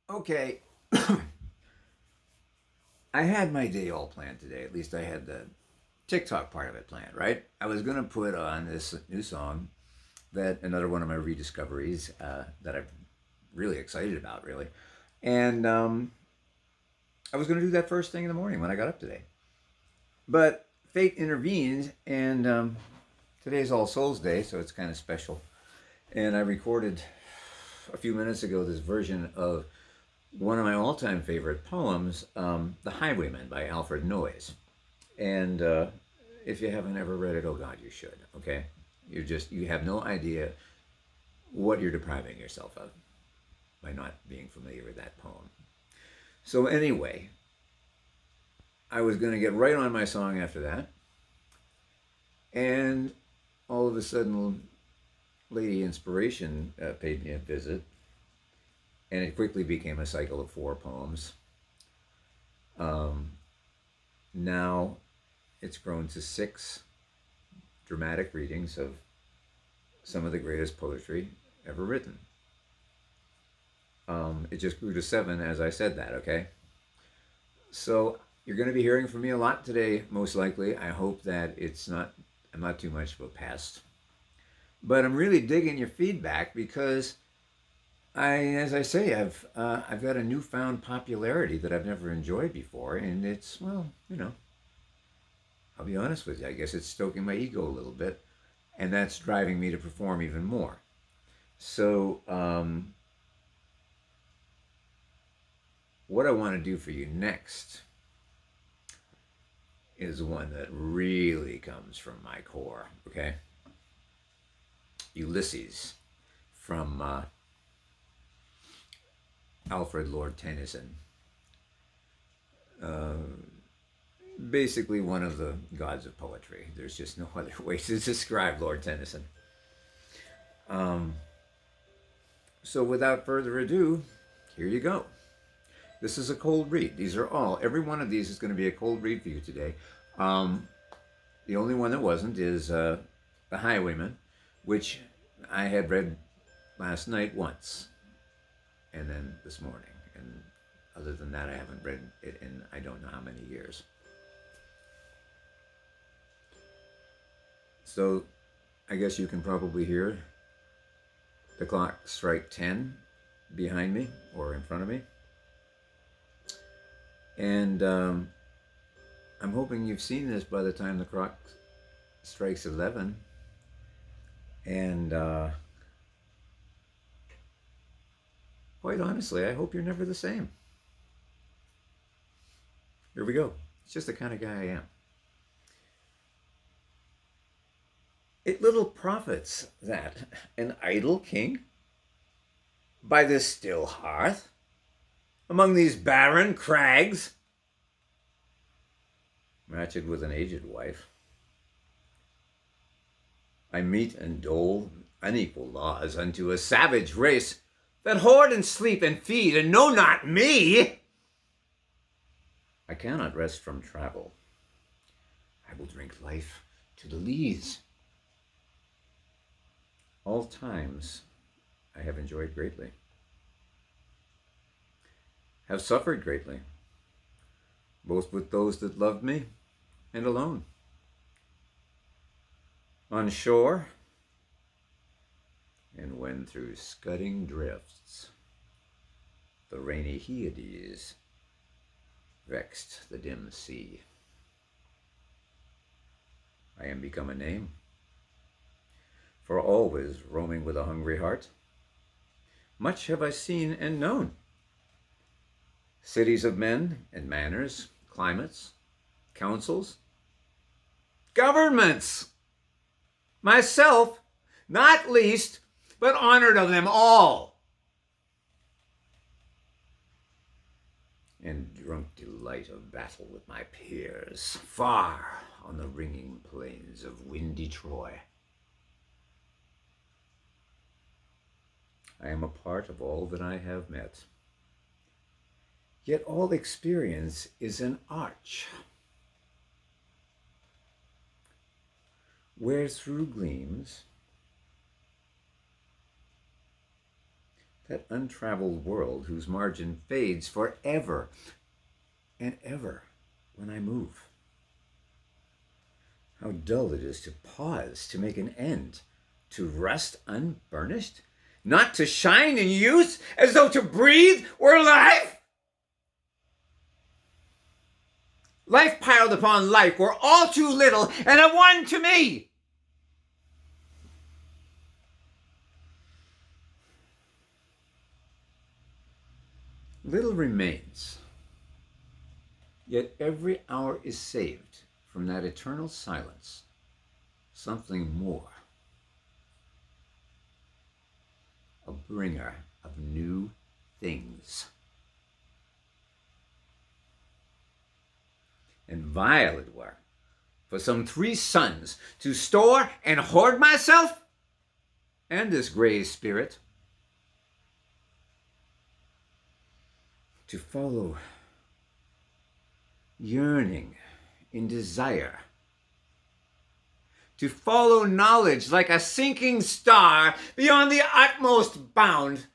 Okay, I had my day all planned today. At least I had the TikTok part of it planned, right? I was going to put on this new song that another one of my rediscoveries that I'm really excited about, really. And I was going to do that first thing in the morning when I got up today. But fate intervened, and today's All Souls Day, so it's kind of special. And I recorded a few minutes ago this version of one of my all-time favorite poems, "The Highwayman" by Alfred. And if you haven't ever read it, oh God, you should. Okay, you have no idea what you're depriving yourself of by not being familiar with that poem. So anyway, I was going to get right on my song after that, and all of a sudden, Lady Inspiration paid me a visit, and it quickly became a cycle of four poems. Um, Now it's grown to six dramatic readings of some of the greatest poetry ever written. It just grew to seven as I said that, okay? So you're going to be hearing from me a lot today, most likely. I hope that I'm not too much of a pest. But I'm really digging your feedback because as I say, I've got a newfound popularity that I've never enjoyed before, and it's well, I'll be honest with you. I guess it's stoking my ego a little bit, and that's driving me to perform even more. So, what I want to do for you next is one that really comes from my core. Okay, Ulysses from Alfred Lord Tennyson. Uh, Basically, one of the gods of poetry. There's just no other way to describe Lord Tennyson. Um, so, without further ado, here you go. This is a cold read. Every one of these is going to be a cold read for you today. Um, the only one that wasn't is The Highwayman, which I had read last night once and then this morning. And other than that, I haven't read it in I don't know how many years. So I guess you can probably hear the clock strike 10 behind me or in front of me. And I'm hoping you've seen this by the time the clock strikes 11. And quite honestly, I hope you're never the same. Here we go. It's just the kind of guy I am. It little profits that an idle king by this still hearth among these barren crags, matched with an aged wife, I meet and dole unequal laws unto a savage race that hoard and sleep and feed and know not me. I cannot rest from travel. I will drink life to the lees. All times I have enjoyed greatly, have suffered greatly, both with those that loved me and alone. On shore, and when through scudding drifts the rainy Hyades vexed the dim sea. I am become a name, for always roaming with a hungry heart. Much have I seen and known, cities of men and manners, climates, councils, governments. Myself, not least, but honored of them all. And drunk delight of battle with my peers, far on the ringing plains of windy Troy. I am a part of all that I have met. Yet all experience is an arch, where through gleams that untraveled world whose margin fades forever and ever when I move. How dull it is to pause, to make an end, to rest unburnished, not to shine in youth as though to breathe were life. Life piled upon life were all too little and a one to me. Little remains, yet every hour is saved from that eternal silence, something more, a bringer of new things. And vile it were for some 3 suns to store and hoard myself and this gray spirit, to follow yearning in desire, to follow knowledge like a sinking star beyond the utmost bound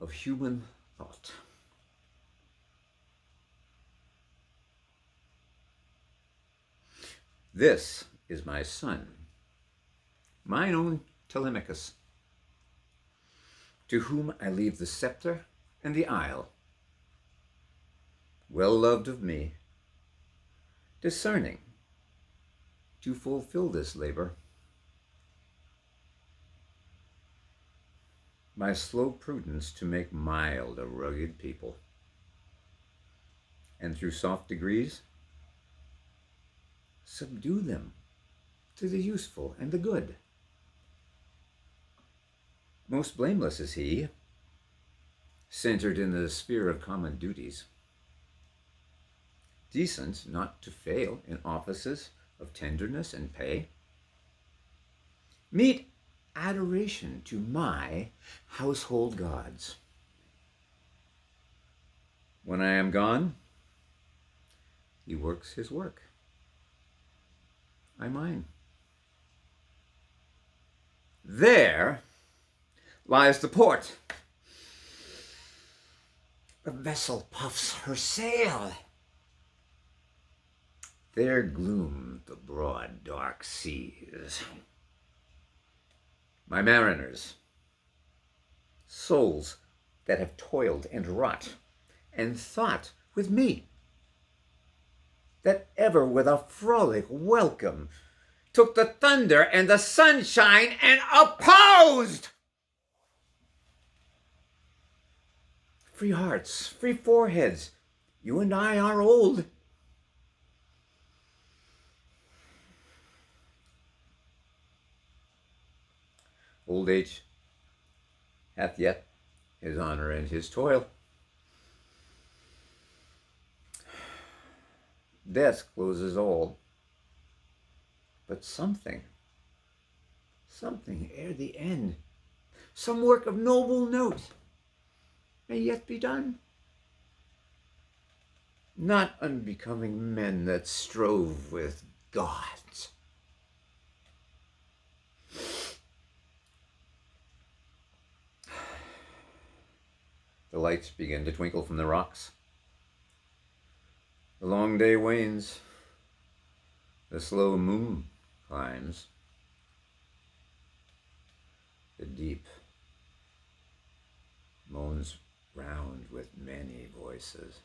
of human thought. This is my son, mine own Telemachus, to whom I leave the scepter and the isle, well loved of me, discerning to fulfill this labor. My slow prudence to make mild a rugged people, and through soft degrees subdue them to the useful and the good. Most blameless is he, centered in the sphere of common duties, decent not to fail in offices of tenderness and pay. Meet adoration to my household gods. When I am gone, he works his work. I mine. There lies the port. The vessel puffs her sail. There gloom the broad, dark seas. My mariners, souls that have toiled and wrought and thought with me, that ever with a frolic welcome took the thunder and the sunshine and opposed. Free hearts, free foreheads, you and I are old. Old age hath yet his honor and his toil. Death closes all, but something ere the end, some work of noble note may yet be done. Not unbecoming men that strove with gods. The lights begin to twinkle from the rocks. The long day wanes. The slow moon climbs. The deep moans round with many voices.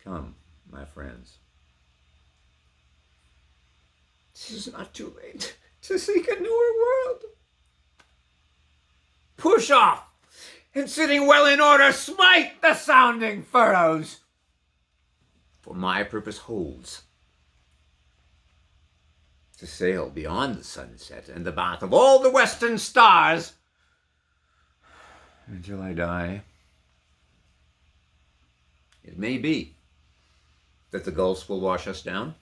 Come, my friends. It is not too late to seek a newer world. Push off, and sitting well in order, smite the sounding furrows. For my purpose holds to sail beyond the sunset and the bath of all the western stars until I die. It may be that the gulfs will wash us down.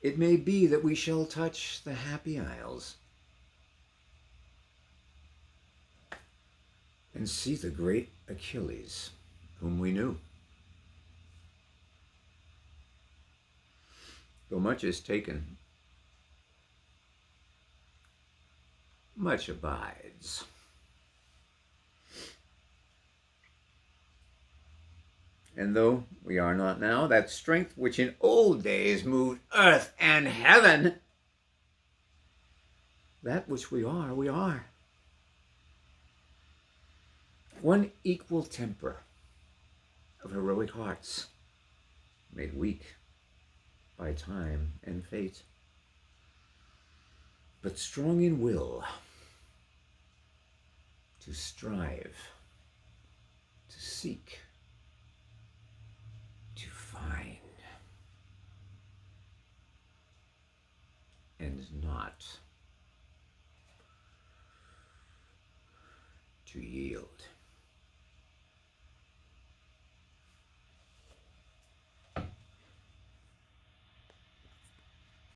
It may be that we shall touch the happy isles and see the great Achilles, whom we knew. Though much is taken, much abides. And though we are not now, that strength which in old days moved earth and heaven, that which we are, we are. One equal temper of heroic hearts, made weak by time and fate, but strong in will to strive, to seek, to find, and not to yield.